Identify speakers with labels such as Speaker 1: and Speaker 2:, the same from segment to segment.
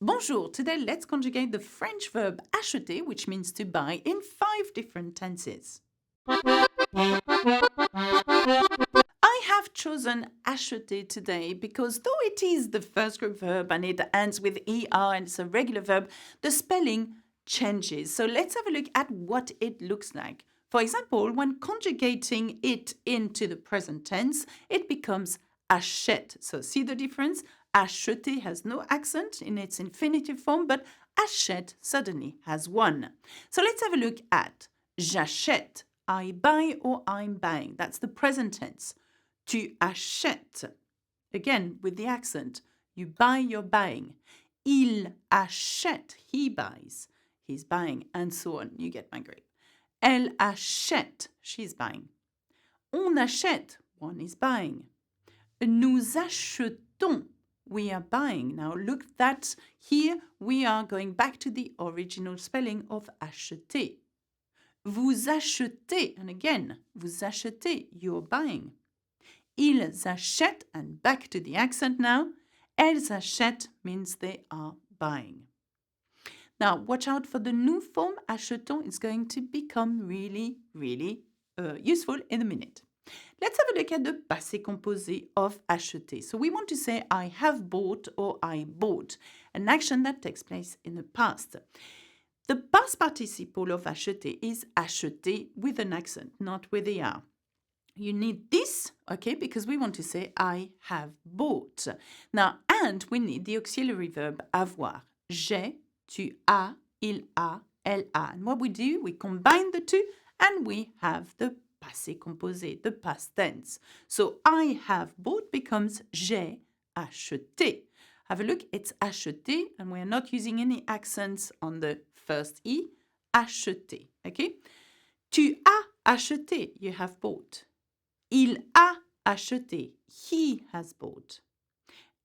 Speaker 1: Bonjour, today let's conjugate the French verb acheter, which means to buy, in 5 different tenses. I have chosen acheter today because though it is the first group verb and it ends with er and it's a regular verb, the spelling changes. So let's have a look at what it looks like. For example, when conjugating it into the present tense, it becomes achète. So see the difference? Acheter has no accent in its infinitive form, but achète suddenly has one. So let's have a look at j'achète. I buy or I'm buying. That's the present tense. Tu achètes. Again, with the accent. You buy, you're buying. Il achète. He buys. He's buying, and so on. You get my grip. Elle achète. She's buying. On achète. One is buying. Nous achetons. We are buying. Now look that here we are going back to the original spelling of acheter. Vous achetez, and again, vous achetez, you're buying. Ils achètent, and back to the accent now. Elles achètent means they are buying. Now, watch out for the new form, achetons. It's going to become really, really useful in a minute. Let's have a look at the passé composé of acheter. So we want to say I have bought or I bought, an action that takes place in the past. The past participle of acheter is acheter with an accent, not with the R. You need this, okay, because we want to say I have bought. Now, and we need the auxiliary verb avoir. J'ai, tu as, il a, elle a. And what we do, we combine the two and we have the passé composé, the past tense. So I have bought becomes j'ai acheté. Have a look, it's acheté, and we're not using any accents on the first E. Acheté, okay? Tu as acheté, you have bought. Il a acheté, he has bought.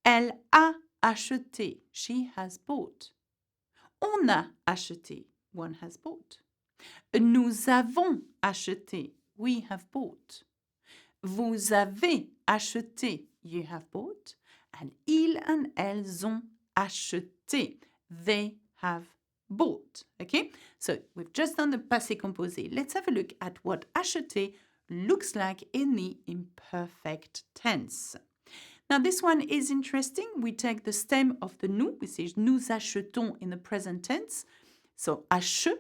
Speaker 1: Elle a acheté, she has bought. On a acheté, one has bought. Nous avons acheté, we have bought. Vous avez acheté, you have bought. And ils and elles ont acheté, they have bought. Okay, so we've just done the passé composé. Let's have a look at what acheter looks like in the imperfect tense. Now this one is interesting. We take the stem of the nous, which is nous achetons in the present tense. So achète,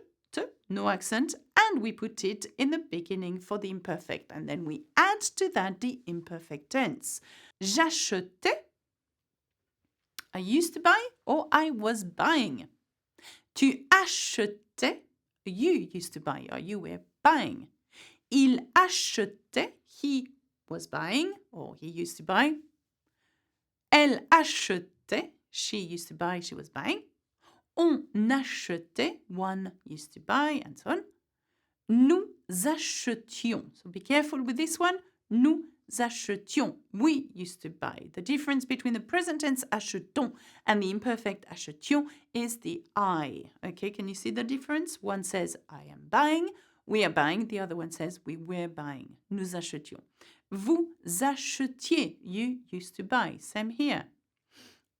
Speaker 1: no accent, and we put it in the beginning for the imperfect. And then we add to that the imperfect tense. J'achetais, I used to buy or I was buying. Tu achetais, you used to buy or you were buying. Il achetait, he was buying or he used to buy. Elle achetait, she used to buy, she was buying. On achetait, one used to buy, and so on. Nous achetions. So be careful with this one. Nous achetions. We used to buy. The difference between the present tense achetons and the imperfect achetions is the I. Okay, can you see the difference? One says I am buying, we are buying. The other one says we were buying. Nous achetions. Vous achetiez. You used to buy. Same here.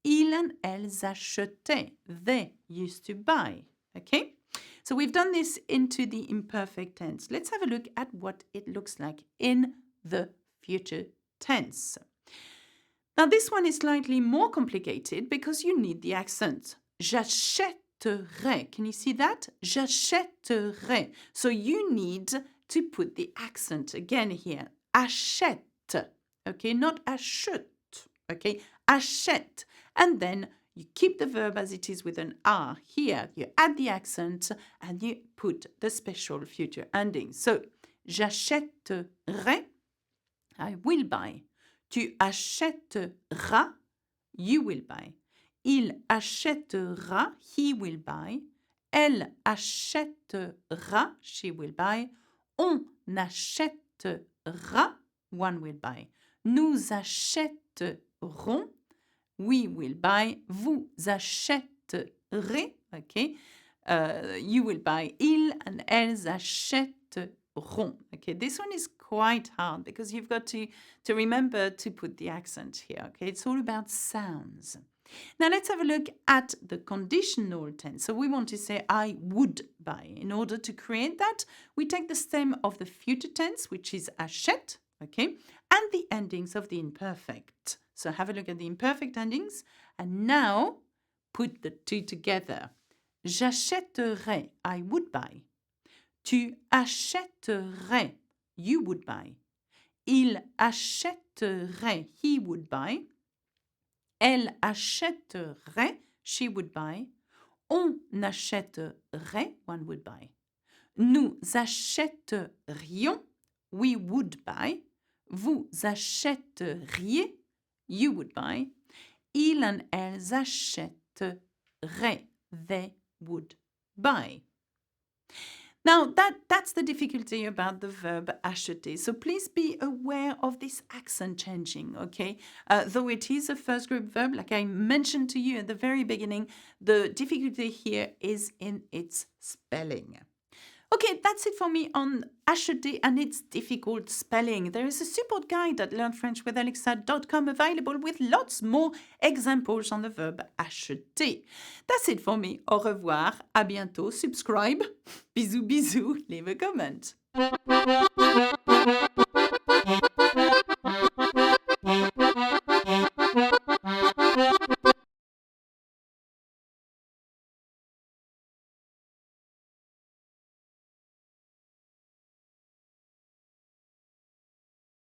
Speaker 1: Ils and elles achetaient. They used to buy. Okay? So we've done this into the imperfect tense. Let's have a look at what it looks like in the future tense. Now this one is slightly more complicated because you need the accent. J'achèterai. Can you see that? J'achèterai. So you need to put the accent again here. Achète. Okay, not achète. Okay, achète. And then you keep the verb as it is with an R here. You add the accent and you put the special future ending. So, j'achèterai, I will buy. Tu achèteras, you will buy. Il achètera, he will buy. Elle achètera, she will buy. On achètera, one will buy. Nous achèterons, we will buy. Vous achèterez, okay? You will buy. Ils and elles achèteront. Okay, this one is quite hard because you've got to remember to put the accent here. Okay, it's all about sounds. Now let's have a look at the conditional tense. So we want to say I would buy. In order to create that, we take the stem of the future tense, which is achète, okay, and the endings of the imperfect. So have a look at the imperfect endings, and now put the two together. J'achèterais, I would buy. Tu achèterais, you would buy. Il achèterait, he would buy. Elle achèterait, she would buy. On achèterait, one would buy. Nous achèterions, we would buy. Vous achèteriez, you would buy. Ils and elles achèteraient, they would buy. Now, that's the difficulty about the verb acheter. So please be aware of this accent changing, okay? Though it is a first group verb, like I mentioned to you at the very beginning, the difficulty here is in its spelling. Okay, that's it for me on acheter and its difficult spelling. There is a support guide at learnfrenchwithalexa.com available with lots more examples on the verb acheter. That's it for me. Au revoir, à bientôt, subscribe. Bisous bisous, leave a comment.